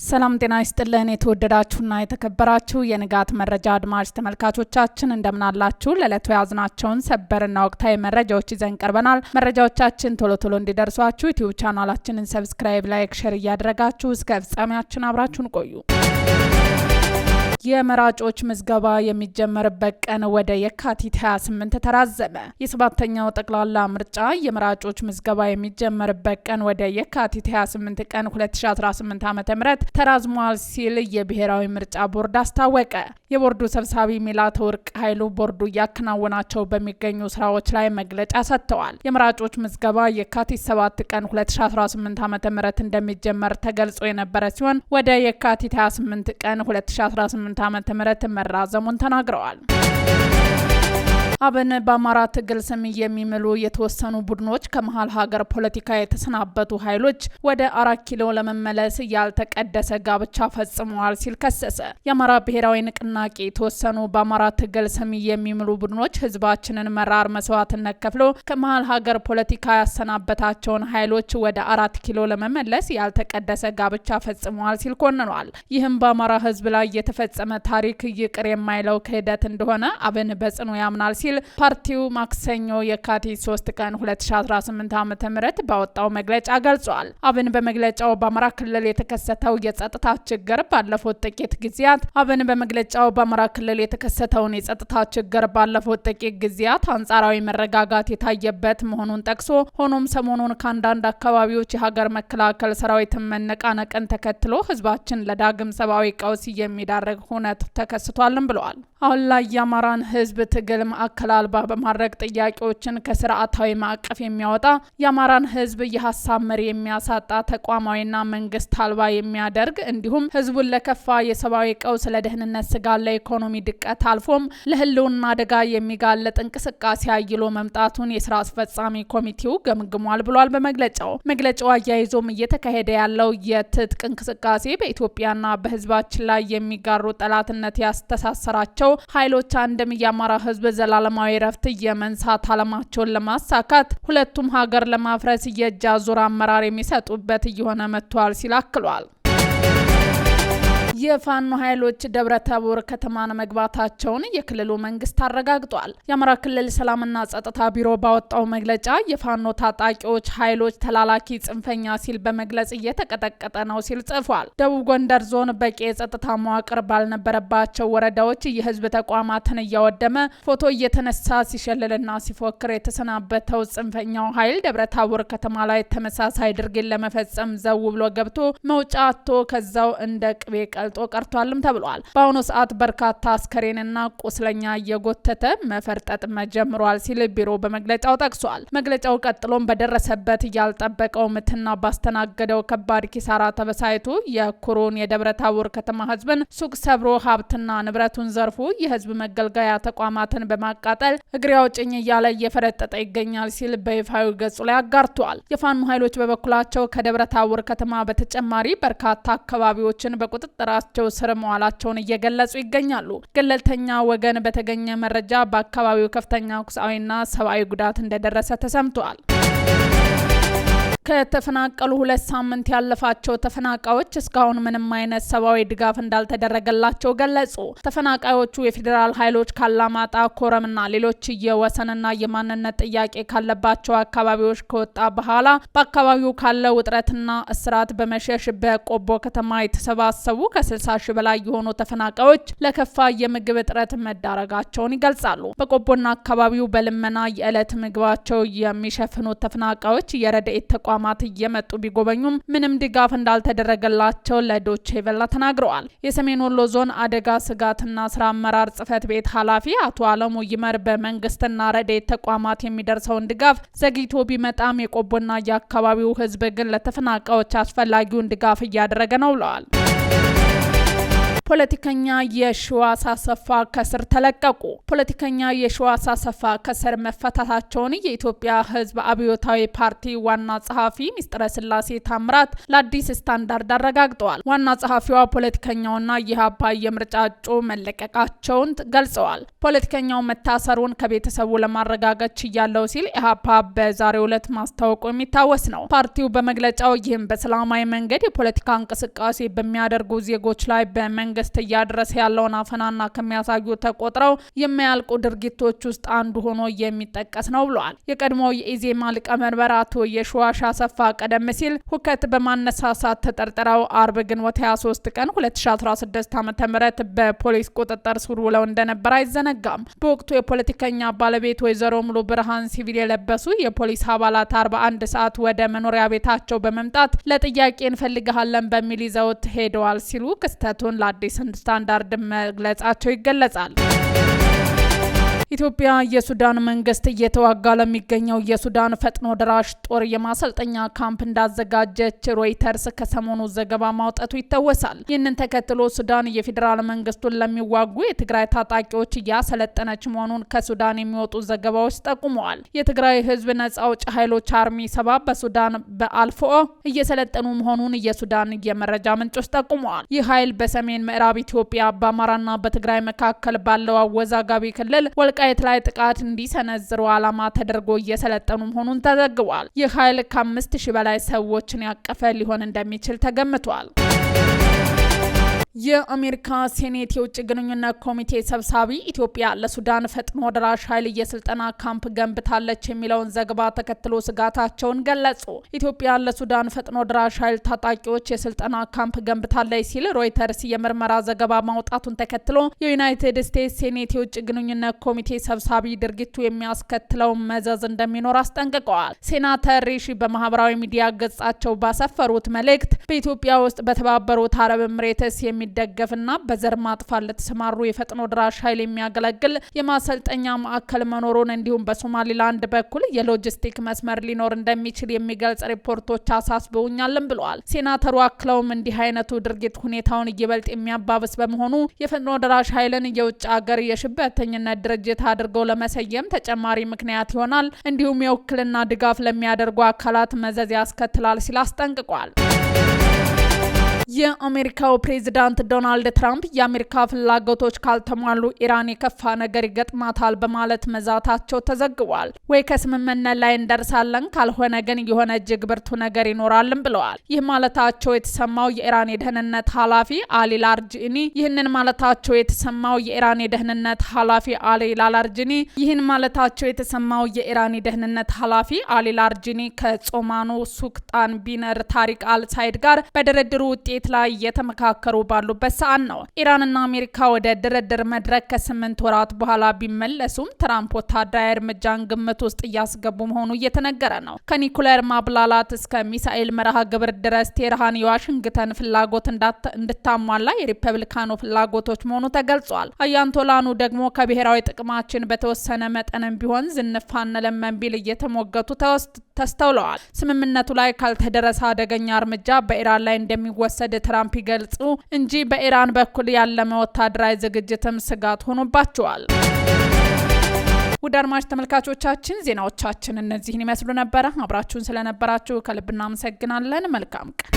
ሰላም ጤና ይስጥልን የተወደዳችሁና የተከበራችሁ የንጋት መረጃ አድማጭ ተመልካቾቻችን እንደምን አላችሁ? ለዕለቱ ያዝናቸውን ሰበርና ወቅታዊ መረጃዎች ይዘን ቀርበናል። መረጃዎቻችን ቶሎ እንዲደርሷችሁ ዩቲዩብ ቻናላችንን ሰብስክራይብ፣ ላይክ፣ ሼር እያደረጋችሁ እስከ ፍጻሜያችን አብራችሁን ቆዩ። የመራጮች ምዝገባ የሚጀመርበት ቀን ወደ የካቲት 28 ተራዘመ። የሰባተኛው ጠቅላላ ምርጫ የመራጮች ምዝገባ የሚጀመርበት ቀን ወደ የካቲት 28 ቀን 2018 ዓ.ም ተራዝሟል ሲል የብሔራዊ ምርጫ ቦርድ አስታወቀ። የቦርዱ ሰብሳቢ ሚላትወርቅ ኃይሉ ቦርዱ እያከናወናቸው በሚገኙ ስራዎች ላይ መግለጫ ሰጥተዋል። የመራጮች ምዝገባ የካቲት 7 ቀን 2018 ዓ.ም እንደሚጀመር ተገልጾ የነበረ ሲሆን ወደ የካቲት 28 ቀን 2018 ዓመተ ምህረት መራዘሙን ተናግረዋል። አብን በአማራ ትግል ስም የሚምሉ የተወሰኑ ቡድኖች ከመሀል ሀገር ፖለቲካ የተሰናበቱ ኃይሎች ወደ 4 ኪሎ ለመመለስ ያልተቀደሰ ጋብቻ ፈጽመዋል ሲል ከሰሰ። የአማራ ብሔራዊ ንቅናቄ የተወሰኑ በአማራ ትግል ስም የሚምሉ ቡድኖች ህዝባችንን መራር መስዋዕትነት ከፍሎ ከመሀል ሀገር ፖለቲካ ያሰናበታቸውን ኃይሎች ወደ 4 ኪሎ ለመመለስ ያልተቀደሰ ጋብቻ ፈጽመዋል ሲል ኮንኗል። ይህም በአማራ ህዝብ ላይ የተፈጸመ ታሪክ ይቅር የማይለው ክህደት እንደሆነ አብን በጽኑ ያምናል ሲል ፓርቲው ማክሰኞ የካቲት 3 ቀን 2018 ዓ.ም ባወጣው መግለጫ ገልጿል። አብን በመግለጫው በአማራ ክልል የተከሰተው የጸጥታ ችግር ባለፉት ጥቂት ጊዜያት አንጻራዊ መረጋጋት የታየበት መሆኑን ጠቅሶ ሆኖም ሰሞኑን ከአንዳንድ አካባቢዎች የሀገር መከላከል ሰራዊትን መነቃነቅን ተከትሎ ህዝባችን ለዳግም ሰብአዊ ቀውስ የሚዳርግ ሁነት ተከስቷልም ብለዋል። አሁን ላይ የአማራን ህዝብ ትግል ማዕከል አልባ በማድረግ ጥያቄዎችን ከስርዓታዊ ማዕቀፍ የሚያወጣ የአማራን ህዝብ የሀሳብ መሪ የሚያሳጣ ተቋማዊና መንግስት አልባ የሚያደርግ እንዲሁም ህዝቡን ለከፋ የሰብአዊ ቀውስ፣ ለደህንነት ስጋት፣ ለኢኮኖሚ ድቀት አልፎም ለህልውና አደጋ የሚጋለጥ እንቅስቃሴ አይሎ መምጣቱን የስራ አስፈጻሚ ኮሚቴው ገምግሟል ብሏል። መግለጫው አያይዞም እየተካሄደ ያለው የትጥቅ እንቅስቃሴ በኢትዮጵያና በህዝባችን ላይ የሚጋሩ ጠላትነት ያስተሳሰራቸው ኃይሎች አንድም የአማራ ህዝብ ዘላለማዊ ረፍት የመንሳት አለማቸውን ለማሳካት ሁለቱም ሀገር ለማፍረስ የእጅ አዙር አመራር የሚሰጡበት እየሆነ መጥቷል ሲል አክሏል። የፋኖ ኃይሎች ደብረታቦር ከተማን መግባታቸውን የክልሉ መንግስት አረጋግጧል። የአማራ ክልል ሰላምና ጸጥታ ቢሮ ባወጣው መግለጫ የፋኖ ታጣቂዎች ኃይሎች ተላላኪ ጽንፈኛ ሲል በመግለጽ እየተቀጠቀጠ ነው ሲል ጽፏል። ደቡብ ጎንደር ዞን በቂ የጸጥታ መዋቅር ባልነበረባቸው ወረዳዎች የህዝብ ተቋማትን እያወደመ ፎቶ እየተነሳ ሲሸልልና ሲፎክር የተሰናበተው ጽንፈኛው ኃይል ደብረታቦር ከተማ ላይ ተመሳሳይ ድርጊት ለመፈጸም ዘው ብሎ ገብቶ መውጫ አጥቶ ከዛው እንደ ቅቤ ቀርቷልም ተብሏል። በአሁኑ ሰዓት በርካታ አስከሬንና ቁስለኛ እየጎተተ መፈርጠጥ መጀመሯል ሲል ቢሮ በመግለጫው ጠቅሷል። መግለጫው ቀጥሎም በደረሰበት ያልጠበቀው ምትና ባስተናገደው ከባድ ኪሳራ ተበሳይቶ የኩሩን የደብረታቦር ከተማ ህዝብን ሱቅ ሰብሮ ሀብትና ንብረቱን ዘርፎ የህዝብ መገልገያ ተቋማትን በማቃጠል እግሬ አውጭኝ እያለ እየፈረጠጠ ይገኛል ሲል በይፋዊ ገጹ ላይ አጋርቷል። የፋኖ ኃይሎች በበኩላቸው ከደብረታቦር ከተማ በተጨማሪ በርካታ አካባቢዎችን በቁጥጥር ስር መዋላቸውን እየገለጹ ይገኛሉ። ገለልተኛ ወገን በተገኘ መረጃ በአካባቢው ከፍተኛ ቁሳዊና ሰብአዊ ጉዳት እንደደረሰ ተሰምቷል። ከተፈናቀሉ 2 ሳምንት ያለፋቸው ተፈናቃዮች እስካሁን ምንም አይነት ሰብአዊ ድጋፍ እንዳልተደረገላቸው ገለጹ። ተፈናቃዮቹ የፌዴራል ኃይሎች ካላማጣ፣ ኮረምና ሌሎች የወሰንና የማንነት ጥያቄ ካለባቸው አካባቢዎች ከወጣ በኋላ በአካባቢው ካለው ውጥረትና እስራት በመሸሽ በቆቦ ከተማ የተሰባሰቡ ከ60 ሺህ በላይ የሆኑ ተፈናቃዮች ለከፋ የምግብ እጥረት መዳረጋቸውን ይገልጻሉ። በቆቦና አካባቢው በልመና የዕለት ምግባቸው የሚሸፍኑት ተፈናቃዮች የረድኤት ተቋማት እየመጡ ቢጎበኙም ምንም ድጋፍ እንዳልተደረገላቸው ለዶቼ ቬለ ተናግረዋል። የሰሜን ወሎ ዞን አደጋ ስጋትና ስራ አመራር ጽህፈት ቤት ኃላፊ አቶ አለሙ ይመር በመንግስትና ረድኤት ተቋማት የሚደርሰውን ድጋፍ ዘግይቶ ቢመጣም የቆቦና የአካባቢው ህዝብ ግን ለተፈናቃዮች አስፈላጊውን ድጋፍ እያደረገ ነው ብለዋል። ፖለቲከኛ የሺዋስ አሰፋ ከስር ተለቀቁ። ፖለቲከኛ የሺዋስ አሰፋ ከስር መፈታታቸውን የኢትዮጵያ ሕዝብ አብዮታዊ ፓርቲ ዋና ጸሐፊ ሚስጥረ ስላሴ ታምራት ለአዲስ ስታንዳርድ አረጋግጠዋል። ዋና ጸሐፊዋ ፖለቲከኛውና የኢህአፓ የምርጫ እጩ መለቀቃቸውን ገልጸዋል። ፖለቲከኛው መታሰሩን ከቤተሰቡ ለማረጋገጥ ችያለው ሲል ኢህአፓ በዛሬው ዕለት ማስታወቁ የሚታወስ ነው። ፓርቲው በመግለጫው ይህም በሰላማዊ መንገድ የፖለቲካ እንቅስቃሴ በሚያደርጉ ዜጎች ላይ በመንግስት እያደረሰ ያለውን አፈናና ከሚያሳዩ ተቆጥረው የማያልቁ ድርጊቶች ውስጥ አንዱ ሆኖ የሚጠቀስ ነው ብለዋል። የቀድሞው የኢዜማ ሊቀመንበር አቶ የሺዋስ አሰፋ ቀደም ሲል ሁከት በማነሳሳት ተጠርጥረው አርብ ግንቦት 23 ቀን 2016 ዓ.ም በፖሊስ ቁጥጥር ስር ውለው እንደነበር አይዘነጋም። በወቅቱ የፖለቲከኛ ባለቤት ወይዘሮ ሙሉ ብርሃን ሲቪል የለበሱ የፖሊስ አባላት 41 ሰዓት ወደ መኖሪያ ቤታቸው በመምጣት ለጥያቄ እንፈልጋለን በሚል ይዘውት ሄደዋል ሲሉ ክስተቱን ለአዲስ ስታንዳርድ መግለጻቸው ይገለጻል። ኢትዮጵያ የሱዳን መንግስት እየተዋጋ ለሚገኘው የሱዳን ፈጥኖ ደራሽ ጦር የማሰልጠኛ ካምፕ እንዳዘጋጀች ሮይተርስ ከሰሞኑ ዘገባ ማውጣቱ ይታወሳል። ይህንን ተከትሎ ሱዳን የፌዴራል መንግስቱን ለሚዋጉ የትግራይ ታጣቂዎች እያሰለጠነች መሆኑን ከሱዳን የሚወጡ ዘገባዎች ጠቁመዋል። የትግራይ ህዝብ ነጻ አውጪ ኃይሎች አርሚ 7 በሱዳን በአልፎ እየሰለጠኑ መሆኑን የሱዳን የመረጃ ምንጮች ጠቁመዋል። ይህ ኃይል በሰሜን ምዕራብ ኢትዮጵያ በአማራና በትግራይ መካከል ባለው አወዛጋቢ ክልል ወልቃይት ላይ ጥቃት እንዲሰነዝሩ ዓላማ ተደርጎ እየሰለጠኑ መሆኑን ተዘግቧል። ይህ ኃይል ከ5000 በላይ ሰዎችን ያቀፈ ሊሆን እንደሚችል ተገምቷል። የአሜሪካ ሴኔት የውጭ ግንኙነት ኮሚቴ ሰብሳቢ ኢትዮጵያ ለሱዳን ፈጥኖ ደራሽ ኃይል የስልጠና ካምፕ ገንብታለች የሚለውን ዘገባ ተከትሎ ስጋታቸውን ገለጹ። ኢትዮጵያ ለሱዳን ፈጥኖ ደራሽ ኃይል ታጣቂዎች የስልጠና ካምፕ ገንብታለች ሲል ሮይተርስ የምርመራ ዘገባ ማውጣቱን ተከትሎ የዩናይትድ ስቴትስ ሴኔት የውጭ ግንኙነት ኮሚቴ ሰብሳቢ ድርጊቱ የሚያስከትለው መዘዝ እንደሚኖር አስጠንቅቀዋል። ሴናተር ሪሺ በማህበራዊ ሚዲያ ገጻቸው ባሰፈሩት መልእክት በኢትዮጵያ ውስጥ በተባበሩት አረብ ኤምሬትስ የሚደገፍና በዘር ማጥፋት ለተሰማሩ የፈጥኖ ደራሽ ኃይል የሚያገለግል የማሰልጠኛ ማዕከል መኖሩን እንዲሁም በሶማሊላንድ በኩል የሎጂስቲክ መስመር ሊኖር እንደሚችል የሚገልጽ ሪፖርቶች አሳስበውኛልም ብለዋል። ሴናተሩ አክለውም እንዲህ አይነቱ ድርጊት ሁኔታውን ይበልጥ የሚያባብስ በመሆኑ የፈጥኖ ደራሽ ኃይልን የውጭ ሀገር የሽብርተኝነት ድርጅት አድርገው ለመሰየም ተጨማሪ ምክንያት ይሆናል፣ እንዲሁም የውክልና ድጋፍ ለሚያደርጉ አካላት መዘዝ ያስከትላል ሲል አስጠንቅቋል። የአሜሪካው ፕሬዝዳንት ዶናልድ ትራምፕ የአሜሪካ ፍላጎቶች ካልተሟሉ ኢራን የከፋ ነገር ይገጥማታል በማለት መዛታቸው ተዘግቧል። ወይ ከስምምነት ላይ እንደርሳለን፣ ካልሆነ ግን የሆነ እጅግ ብርቱ ነገር ይኖራልም ብለዋል። ይህ ማለታቸው የተሰማው የኢራን የደህንነት ኃላፊ አሊ ላርጂኒ ይህን ማለታቸው የተሰማው የኢራን የደህንነት ኃላፊ አሊ ላርጂኒ ከጾማኑ ሱልጣን ቢን ታሪክ አል ሳይድ ጋር በድርድሩ ውጤት ላይ እየተመካከሩ ባሉበት ሰዓት ነው። ኢራንና አሜሪካ ወደ ድርድር መድረክ ከ8 ወራት በኋላ ቢመለሱም ትራምፕ ወታደራዊ እርምጃን ግምት ውስጥ እያስገቡ መሆኑ እየተነገረ ነው። ከኒኩሌር ማብላላት እስከ ሚሳኤል መርሃ ግብር ድረስ ቴህራን የዋሽንግተን ፍላጎት እንድታሟላ የሪፐብሊካኑ ፍላጎቶች መሆኑ ተገልጿል። አያንቶላኑ ደግሞ ከብሔራዊ ጥቅማችን በተወሰነ መጠንም ቢሆን ዝንፍ አንልም በሚል እየተሞገቱ ተስተውለዋል። ስምምነቱ ላይ ካልተደረሰ አደገኛ እርምጃ በኢራን ላይ እንደሚወሰድ ትራምፕ ይገልጹ እንጂ በኢራን በኩል ያለመ ወታደራዊ ዝግጅትም ስጋት ሆኖባቸዋል። ውድ አድማጭ ተመልካቾቻችን ዜናዎቻችን እነዚህን ይመስሉ ነበር። አብራችሁን ስለነበራችሁ ከልብ እናመሰግናለን። መልካም ቀን።